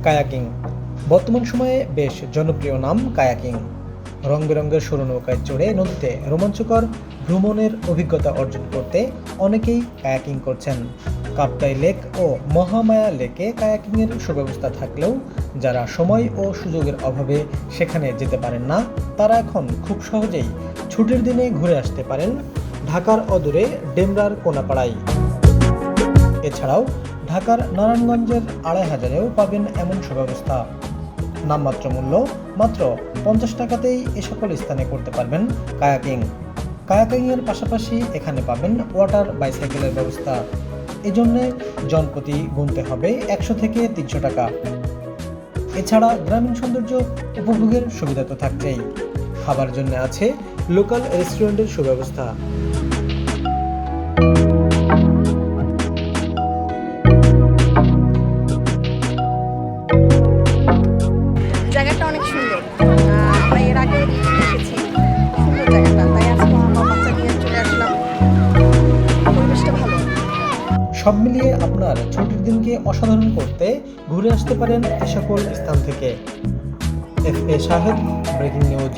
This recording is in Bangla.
কায়াকিং বর্তমান সময়ে বেশ জনপ্রিয় নাম কায়াকিং। রং বেরঙের সরু নৌকায় চড়ে নদীতে রোমাঞ্চকর ভ্রমণের অভিজ্ঞতা অর্জন করতে অনেকেই কায়াকিং করছেন। কাপ্তাই লেক ও মহামায়া লেকে কায়াকিংয়ের সুব্যবস্থা থাকলেও যারা সময় ও সুযোগের অভাবে সেখানে যেতে পারেন না, তারা এখন খুব সহজেই ছুটির দিনে ঘুরে আসতে পারেন ঢাকার অদূরে ডেমরার কোনাপাড়ায়। এছাড়াও ঢাকার নারায়ণগঞ্জের ২৫০০-এও পাবেন এমন সুব্যবস্থা। নামমাত্র মূল্য মাত্র ৫০ টাকাতেই এ সকল স্থানে করতে পারবেন কায়াকিং। কায়াকিংয়ের পাশাপাশি এখানে পাবেন ওয়াটার বাইসাইকেলের ব্যবস্থা। এজন্য জনপ্রতি গুনতে হবে ১০০ থেকে ৩০০ টাকা। এছাড়া গ্রামীণ সৌন্দর্য উপভোগের সুবিধা তো থাকছেই, খাবার জন্য আছে লোকাল রেস্টুরেন্টের সুব্যবস্থা। জায়গাটা অনেক সুন্দর। আমরা এর আগে এসেছি, সুন্দর জায়গাটা, তাই আজকে আমার বাচ্চা নিয়ে চলে আসলাম। পরিবেশটা ভালো। সব মিলিয়ে আপনার ছুটির দিনকে অসাধারণ করতে ঘুরে আসতে পারেন এ সকল স্থান থেকে। FA Shahed, breaking news.